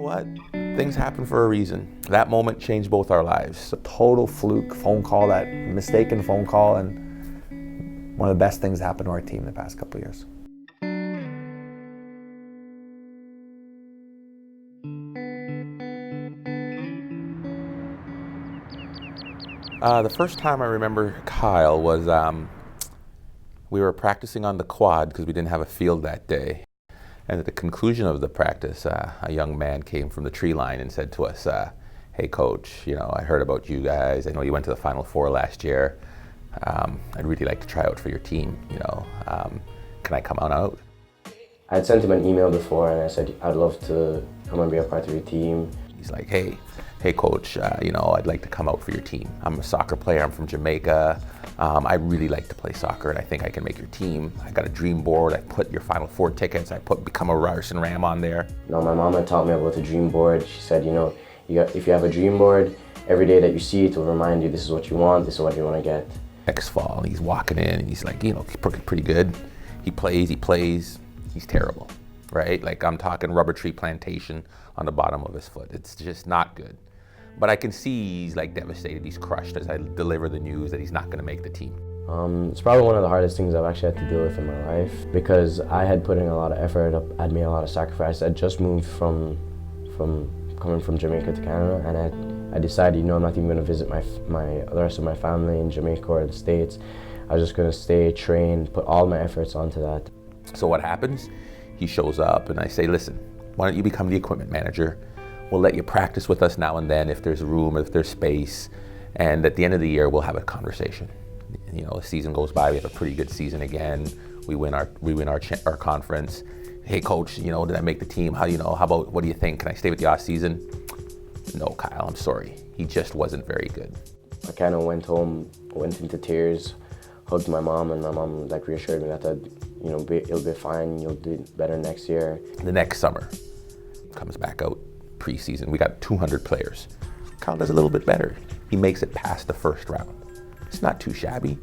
what? Things happen for a reason. That moment changed both our lives. A total fluke phone call, that mistaken phone call, and one of the best things that happened to our team the past couple of years. The first time I remember Kyle was we were practicing on the quad because we didn't have a field that day. And at the conclusion of the practice, a young man came from the tree line and said to us, hey coach, I heard about you guys. I know you went to the Final Four last year. I'd really like to try out for your team, can I come on out? I had sent him an email before and I said, I'd love to come and be a part of your team. He's like, hey coach, I'd like to come out for your team. I'm a soccer player, I'm from Jamaica. I really like to play soccer and I think I can make your team. I got a dream board, I put your Final Four tickets, I put Become a Ryerson Ram on there. My mom had taught me about the dream board. She said, if you have a dream board, every day that you see it will remind you this is what you want, this is what you want to get. Next fall, he's walking in and he's like, pretty good. He plays, he's terrible, right? Like I'm talking rubber tree plantation on the bottom of his foot. It's just not good. But I can see he's like devastated, he's crushed as I deliver the news that he's not gonna make the team. It's probably one of the hardest things I've actually had to deal with in my life because I had put in a lot of effort, I'd made a lot of sacrifice. I just moved from coming from Jamaica to Canada, and I decided, I'm not even gonna visit the rest of my family in Jamaica or the States. I was just gonna stay, train, put all my efforts onto that. So what happens? He shows up and I say, listen, why don't you become the equipment manager? We'll let you practice with us now and then if there's room, if there's space. And at the end of the year, we'll have a conversation. The season goes by, we have a pretty good season again. We win our conference. Hey coach, did I make the team? How about, what do you think? Can I stay with you all season? No, Kyle, I'm sorry. He just wasn't very good. I kind of went home, went into tears, hugged my mom, and my mom reassured me that it'll be fine, you'll do better next year. The next summer, comes back out, preseason, we got 200 players. Kyle does a little bit better. He makes it past the first round. It's not too shabby.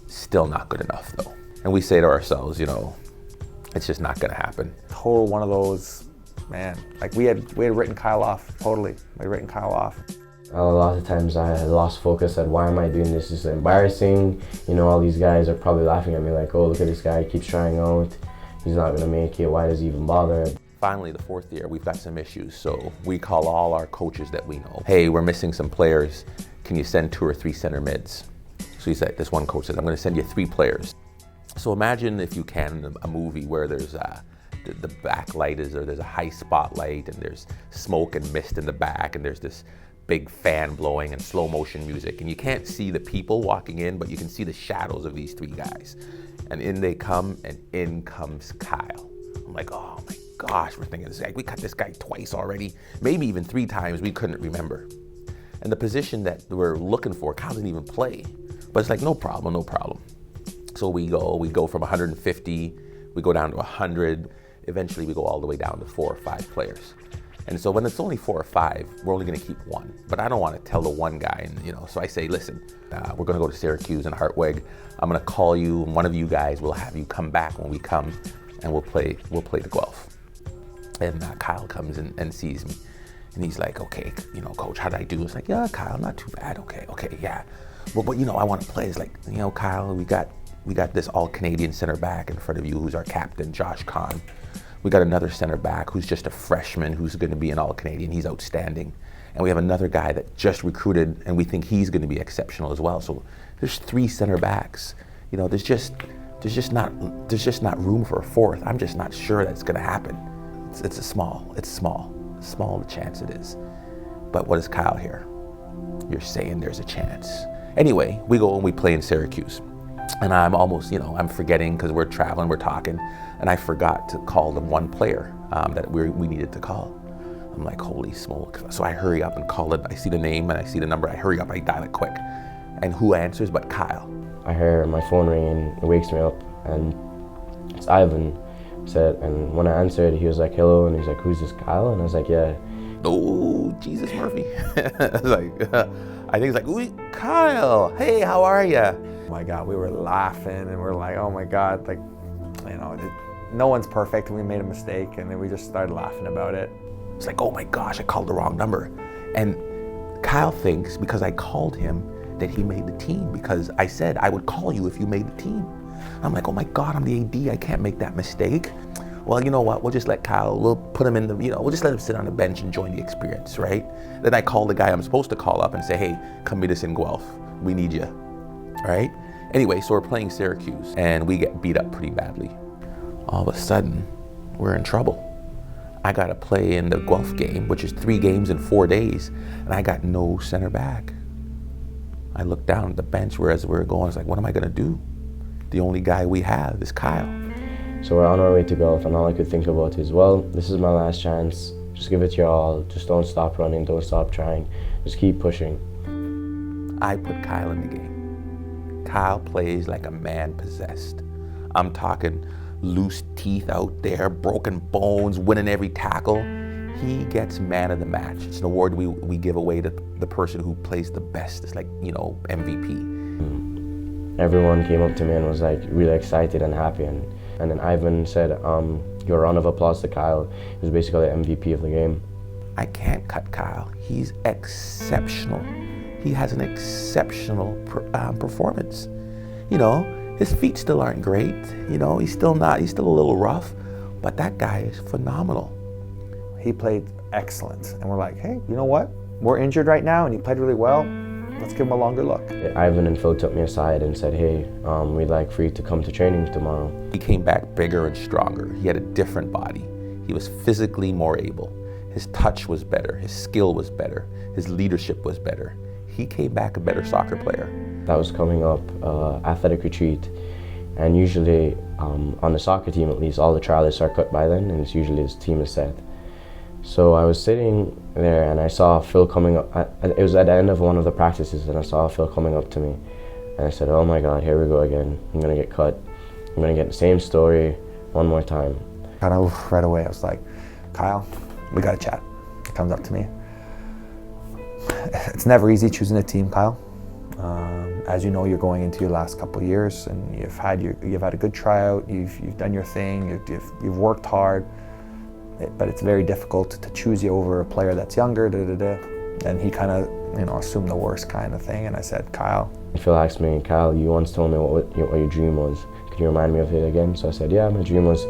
Still not good enough though. And we say to ourselves, it's just not gonna happen. Total one of those, man, we had written Kyle off, totally. We had written Kyle off. A lot of times I had lost focus, said, why am I doing this? This is embarrassing. All these guys are probably laughing at me like, oh, look at this guy, he keeps trying out. He's not gonna make it, why does he even bother? Finally, the fourth year, we've got some issues. So we call all our coaches that we know. Hey, we're missing some players. Can you send 2 or 3 center mids? So he said, this one coach said, I'm gonna send you 3 players. So imagine if you can, a movie where there's the backlight there's a high spotlight and there's smoke and mist in the back and there's this big fan blowing and slow motion music. And you can't see the people walking in, but you can see the shadows of these 3 guys. And in they come, and in comes Kyle. I'm like, oh my gosh, we're thinking this guy, we cut this guy twice already, maybe even 3 times, we couldn't remember. And the position that we're looking for, Kyle didn't even play. But it's like, no problem. So we go from 150, we go down to 100, eventually we go all the way down to 4 or 5 players. And so when it's only 4 or 5, we're only gonna keep 1. But I don't wanna tell the one guy, and so I say, listen, we're gonna go to Syracuse and Hartwig. I'm gonna call you, and one of you guys will have you come back when we come, and we'll play the Guelph. And Kyle comes and sees me. And he's like, okay, coach, how did I do? It's like, yeah, Kyle, not too bad. Okay, yeah. Well, but I want to play. It's like, Kyle, we got this all-Canadian center back in front of you who's our captain, Josh Kahn. We got another center back who's just a freshman who's going to be an all-Canadian. He's outstanding. And we have another guy that just recruited and we think he's going to be exceptional as well. So there's 3 center backs. There's just not room for a 4th. I'm just not sure that's going to happen. It's small the chance it is. But what does Kyle hear? You're saying there's a chance. Anyway, we go and we play in Syracuse. And I'm almost, I'm forgetting because we're traveling, we're talking, and I forgot to call the one player that we needed to call. I'm like, holy smoke. So I hurry up and call it. I see the name and I see the number. I hurry up, I dial it quick. And who answers but Kyle? I hear my phone ringing, it wakes me up, and it's Ivan. And when I answered, he was like, hello, and he's like, who's this, Kyle? And I was like, yeah. Oh, Jesus Murphy. I was like, I think he's like, ooh, Kyle, hey, how are you? Oh my God, we were laughing and we're like, oh my God, no one's perfect and we made a mistake, and then we just started laughing about it. It's like, oh my gosh, I called the wrong number. And Kyle thinks because I called him that he made the team because I said I would call you if you made the team. I'm like, oh my God, I'm the AD, I can't make that mistake. Well, you know what, we'll just let Kyle, we'll put him in the, we'll just let him sit on the bench and join the experience, right? Then I call the guy I'm supposed to call up and say, hey, come meet us in Guelph. We need you, right? Anyway, so we're playing Syracuse and we get beat up pretty badly. All of a sudden, we're in trouble. I got to play in the Guelph game, which is 3 games in 4 days, and I got no center back. I looked down at the bench as we were going, I was like, what am I gonna do? The only guy we have is Kyle. So we're on our way to Guelph, and all I could think about is, well, this is my last chance. Just give it your all. Just don't stop running, don't stop trying. Just keep pushing. I put Kyle in the game. Kyle plays like a man possessed. I'm talking loose teeth out there, broken bones, winning every tackle. He gets man of the match. It's an award we give away to the person who plays the best. It's like, MVP. Everyone came up to me and was like really excited and happy. And then Ivan said, your round of applause to Kyle. He was basically the MVP of the game. I can't cut Kyle. He's exceptional. He has an exceptional performance. His feet still aren't great. He's still a little rough, but that guy is phenomenal. He played excellent. And we're like, hey, you know what? We're injured right now and he played really well. Let's give him a longer look. Ivan and Phil took me aside and said, hey, we'd like for you to come to training tomorrow. He came back bigger and stronger. He had a different body. He was physically more able. His touch was better. His skill was better. His leadership was better. He came back a better soccer player. That was coming up, athletic retreat. And usually, on the soccer team at least, all the trialists are cut by then, and it's usually his team is set. So I was sitting there and I saw Phil coming up. It was at the end of one of the practices, and I saw Phil coming up to me. And I said, oh my God, here we go again. I'm gonna get cut. I'm gonna get the same story one more time. Kind of right away, I was like, Kyle, we gotta chat. He comes up to me. It's never easy choosing a team, Kyle. As you know, you're going into your last couple of years, and you've had a good tryout. You've done your thing. You've worked hard, but it's very difficult to choose you over a player that's younger. And he kind of, assumed the worst kind of thing. And I said, Kyle. Phil asked me, Kyle, you once told me what your dream was. Could you remind me of it again? So I said, yeah, my dream was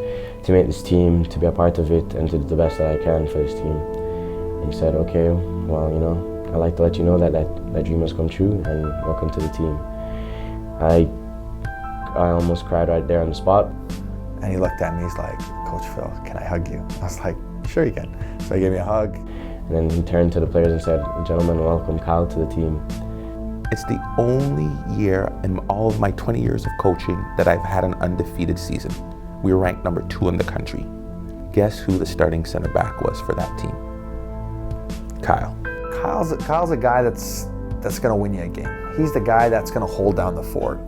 to make this team, to be a part of it, and to do the best that I can for this team. And he said, okay, well, I'd like to let you know that dream has come true, and welcome to the team. I almost cried right there on the spot. And he looked at me, he's like, Coach Phil, can I hug you? I was like, sure you can. So he gave me a hug. And then he turned to the players and said, gentlemen, welcome Kyle to the team. It's the only year in all of my 20 years of coaching that I've had an undefeated season. We were ranked number 2 in the country. Guess who the starting center back was for that team? Kyle. Kyle's a guy that's going to win you a game. He's the guy that's going to hold down the fort.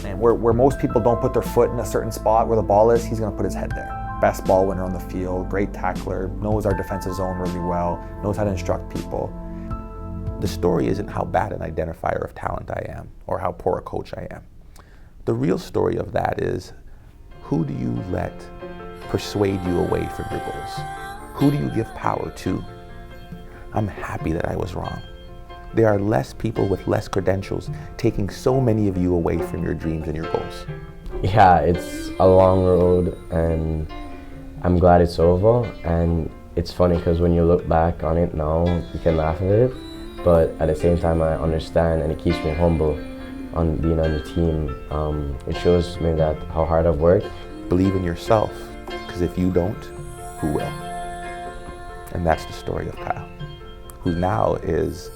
And where most people don't put their foot in a certain spot where the ball is, he's going to put his head there. Best ball winner on the field, great tackler, knows our defensive zone really well, knows how to instruct people. The story isn't how bad an identifier of talent I am or how poor a coach I am. The real story of that is, who do you let persuade you away from your goals? Who do you give power to? I'm happy that I was wrong. There are less people with less credentials taking so many of you away from your dreams and your goals. Yeah, it's a long road, and I'm glad it's over. And it's funny because when you look back on it now, you can laugh at it, but at the same time I understand, and it keeps me humble on being on the team. It shows me that how hard I've worked. Believe in yourself, because if you don't, who will? And that's the story of Kyle, who now is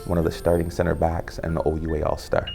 one of the starting center backs and an OUA All-Star.